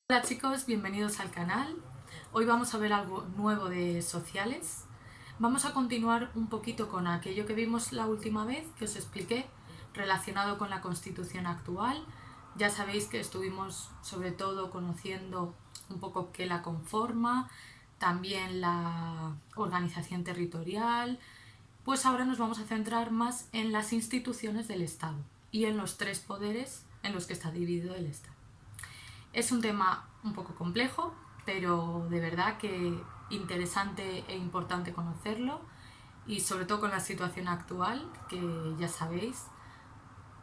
Hola chicos, bienvenidos al canal. Hoy vamos a ver algo nuevo de sociales. Vamos a continuar un poquito con aquello que vimos la última vez que os expliqué relacionado con la Constitución actual. Ya sabéis que estuvimos sobre todo conociendo un poco qué la conforma, también la organización territorial. Pues ahora nos vamos a centrar más en las instituciones del Estado y en los tres poderes en los que está dividido el Estado. Es un tema un poco complejo, pero de verdad que interesante e importante conocerlo y sobre todo con la situación actual, que ya sabéis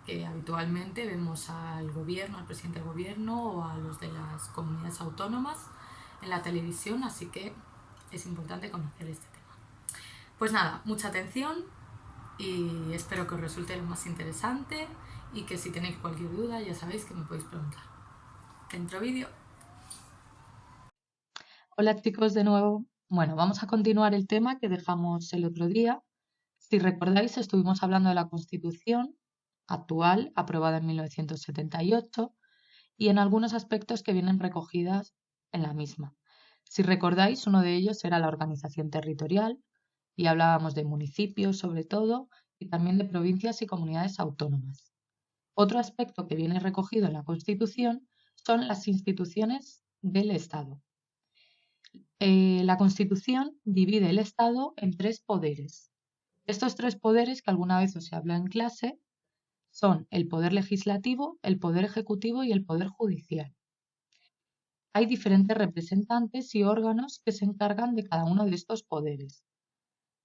que habitualmente vemos al gobierno, al presidente del gobierno o a los de las comunidades autónomas en la televisión, así que es importante conocer este tema. Pues nada, mucha atención y espero que os resulte lo más interesante y que si tenéis cualquier duda ya sabéis que me podéis preguntar. Dentro vídeo. Hola chicos de nuevo. Bueno, vamos a continuar el tema que dejamos el otro día. Si recordáis, estuvimos hablando de la Constitución actual, aprobada en 1978, y en algunos aspectos que vienen recogidas en la misma. Si recordáis, uno de ellos era la organización territorial, y hablábamos de municipios sobre todo, y también de provincias y comunidades autónomas. Otro aspecto que viene recogido en la Constitución son las instituciones del Estado. La Constitución divide el Estado en tres poderes. Estos tres poderes, que alguna vez os habla en clase, son el poder legislativo, el poder ejecutivo y el poder judicial. Hay diferentes representantes y órganos que se encargan de cada uno de estos poderes.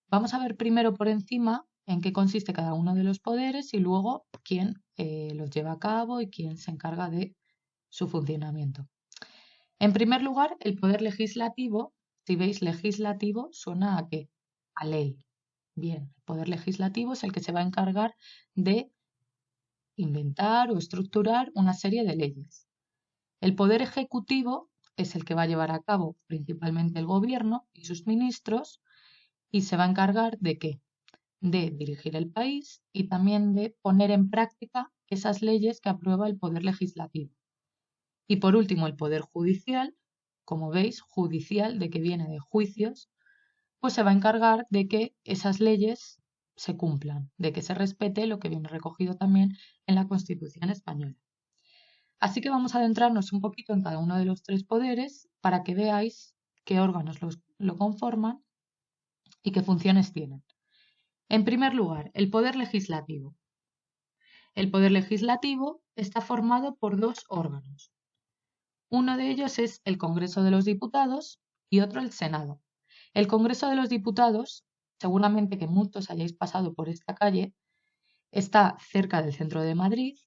Vamos a ver primero por encima en qué consiste cada uno de los poderes y luego quién los lleva a cabo y quién se encarga de su funcionamiento. En primer lugar, el poder legislativo. Si veis legislativo, suena a qué? A ley. Bien, el poder legislativo es el que se va a encargar de inventar o estructurar una serie de leyes. El poder ejecutivo es el que va a llevar a cabo principalmente el gobierno y sus ministros y se va a encargar de qué? De dirigir el país y también de poner en práctica esas leyes que aprueba el poder legislativo. Y por último, el poder judicial, como veis, judicial, de que viene de juicios, pues se va a encargar de que esas leyes se cumplan, de que se respete lo que viene recogido también en la Constitución española. Así que vamos a adentrarnos un poquito en cada uno de los tres poderes para que veáis qué órganos lo conforman y qué funciones tienen. En primer lugar, el poder legislativo. El poder legislativo está formado por dos órganos. Uno de ellos es el Congreso de los Diputados y otro el Senado. El Congreso de los Diputados, seguramente que muchos hayáis pasado por esta calle, está cerca del centro de Madrid,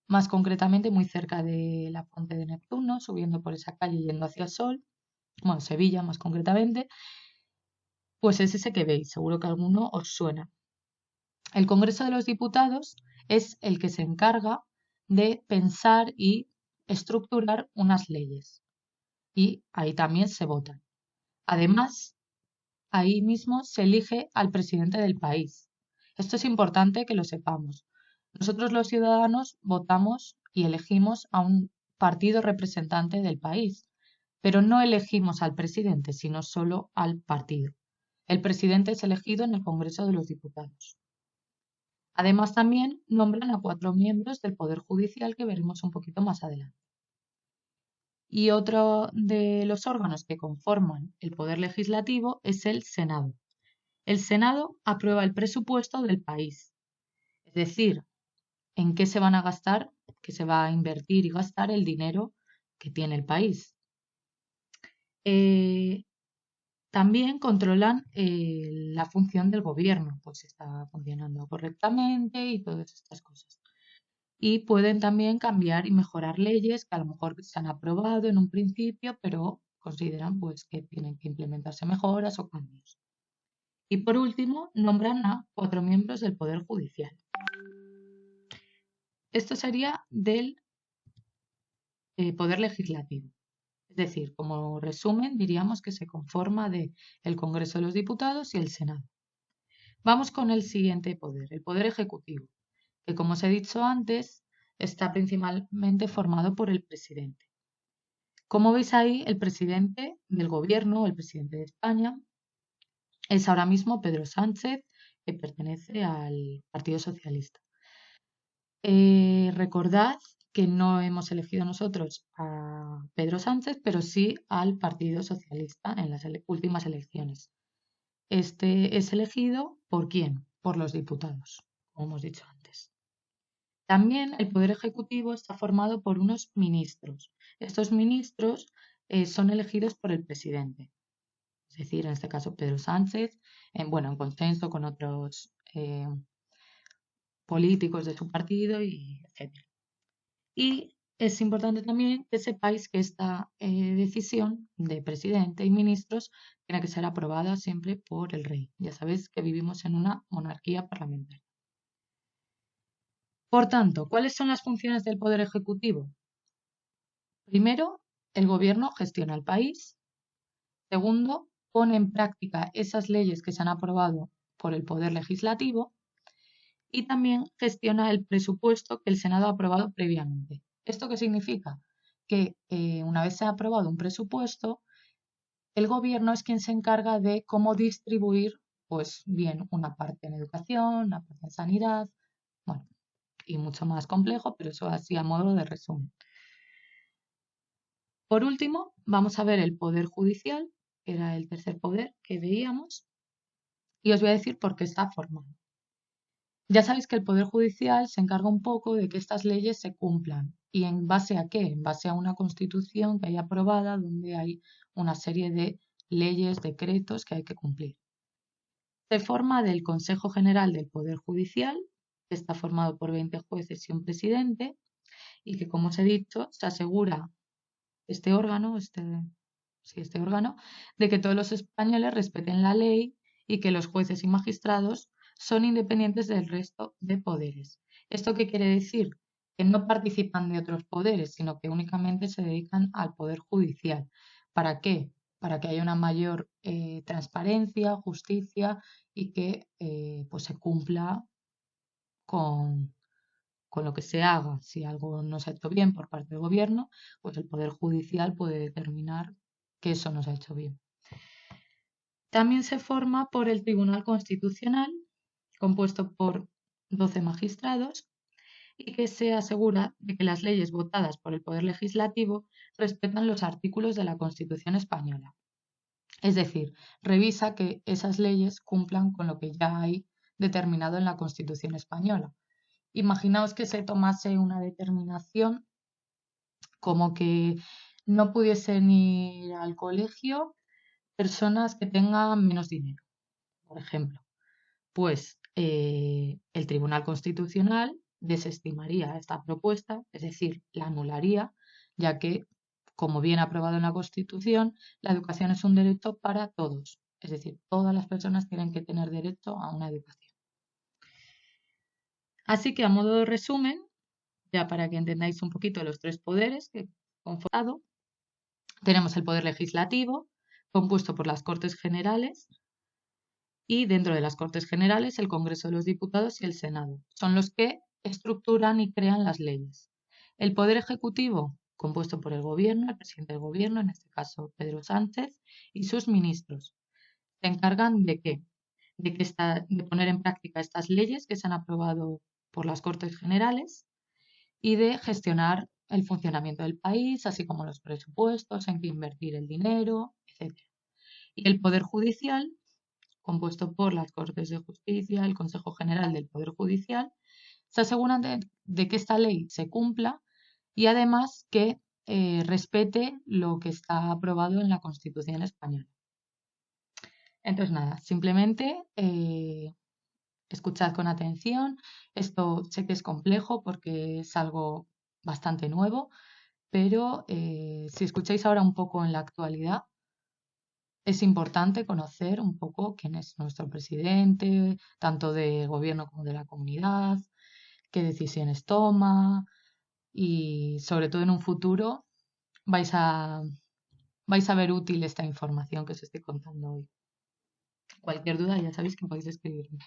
más concretamente muy cerca de la Fuente de Neptuno, subiendo por esa calle yendo hacia el sol, bueno, Sevilla más concretamente, pues es ese que veis, seguro que alguno os suena. El Congreso de los Diputados es el que se encarga de pensar y estructurar unas leyes y ahí también se votan. Además, ahí mismo se elige al presidente del país. Esto es importante que lo sepamos. Nosotros los ciudadanos votamos y elegimos a un partido representante del país, pero no elegimos al presidente, sino solo al partido. El presidente es elegido en el Congreso de los Diputados. Además, también nombran a 4 miembros del Poder Judicial que veremos un poquito más adelante. Y otro de los órganos que conforman el Poder Legislativo es el Senado. El Senado aprueba el presupuesto del país, es decir, en qué se van a gastar, qué se va a invertir y gastar el dinero que tiene el país. Eh, También controlan la función del gobierno, pues si está funcionando correctamente y todas estas cosas. Y pueden también cambiar y mejorar leyes que a lo mejor se han aprobado en un principio, pero consideran pues que tienen que implementarse mejoras o cambios. Y por último, nombran a 4 miembros del Poder Judicial. Esto sería del Poder Legislativo. Es decir, como resumen, diríamos que se conforma de el Congreso de los Diputados y el Senado. Vamos con el siguiente poder, el Poder Ejecutivo, que como os he dicho antes, está principalmente formado por el presidente. Como veis ahí, el presidente del gobierno, el presidente de España, es ahora mismo Pedro Sánchez, que pertenece al Partido Socialista. Recordad que no hemos elegido nosotros a Pedro Sánchez, pero sí al Partido Socialista en las últimas elecciones. Este es elegido ¿por quién? Por los diputados, como hemos dicho antes. También el Poder Ejecutivo está formado por unos ministros. Estos ministros son elegidos por el presidente, es decir, en este caso Pedro Sánchez, en consenso con otros políticos de su partido y etc. Y es importante también que sepáis que esta decisión de presidente y ministros tiene que ser aprobada siempre por el rey. Ya sabéis que vivimos en una monarquía parlamentaria. Por tanto, ¿cuáles son las funciones del Poder Ejecutivo? Primero, el gobierno gestiona el país. Segundo, pone en práctica esas leyes que se han aprobado por el Poder Legislativo. Y también gestiona el presupuesto que el Senado ha aprobado previamente. ¿Esto qué significa? Que una vez se ha aprobado un presupuesto, el gobierno es quien se encarga de cómo distribuir, pues bien, una parte en educación, una parte en sanidad, bueno, y mucho más complejo, pero eso así a modo de resumen. Por último, vamos a ver el Poder Judicial, que era el tercer poder que veíamos, y os voy a decir por qué está formado. Ya sabéis que el Poder Judicial se encarga un poco de que estas leyes se cumplan. ¿Y en base a qué? En base a una constitución que hay aprobada donde hay una serie de leyes, decretos que hay que cumplir. Se forma del Consejo General del Poder Judicial, que está formado por 20 jueces y un presidente, y que, como os he dicho, se asegura este órgano, este órgano, de que todos los españoles respeten la ley y que los jueces y magistrados son independientes del resto de poderes. ¿Esto qué quiere decir? Que no participan de otros poderes, sino que únicamente se dedican al poder judicial. ¿Para qué? Para que haya una mayor transparencia, justicia y que pues se cumpla con, con lo que se haga. Si algo no se ha hecho bien por parte del gobierno, pues el Poder Judicial puede determinar que eso no se ha hecho bien. También se forma por el Tribunal Constitucional, compuesto por 12 magistrados, y que se asegura de que las leyes votadas por el Poder Legislativo respetan los artículos de la Constitución española. Es decir, revisa que esas leyes cumplan con lo que ya hay determinado en la Constitución española. Imaginaos que se tomase una determinación como que no pudiesen ir al colegio personas que tengan menos dinero, por ejemplo. Pues el Tribunal Constitucional desestimaría esta propuesta, es decir, la anularía, ya que, como bien aprobado en la Constitución, la educación es un derecho para todos, es decir, todas las personas tienen que tener derecho a una educación. Así que, a modo de resumen, ya para que entendáis un poquito los tres poderes que he conformado, tenemos el poder legislativo, compuesto por las Cortes Generales, y dentro de las Cortes Generales el Congreso de los Diputados y el Senado. Son los que estructuran y crean las leyes. El Poder Ejecutivo, compuesto por el Gobierno, el presidente del Gobierno, en este caso Pedro Sánchez, y sus ministros. Se encargan de qué? De poner en práctica estas leyes que se han aprobado por las Cortes Generales y de gestionar el funcionamiento del país, así como los presupuestos, en qué invertir el dinero, etc. Y el Poder Judicial, compuesto por las Cortes de Justicia, el Consejo General del Poder Judicial, se aseguran de que esta ley se cumpla y además que respete lo que está aprobado en la Constitución española. Entonces, nada, simplemente escuchad con atención. Esto sé que es complejo porque es algo bastante nuevo, pero si escucháis ahora un poco en la actualidad, es importante conocer un poco quién es nuestro presidente, tanto de gobierno como de la comunidad, qué decisiones toma y sobre todo en un futuro vais a, vais a ver útil esta información que os estoy contando hoy. Cualquier duda ya sabéis que podéis escribirme.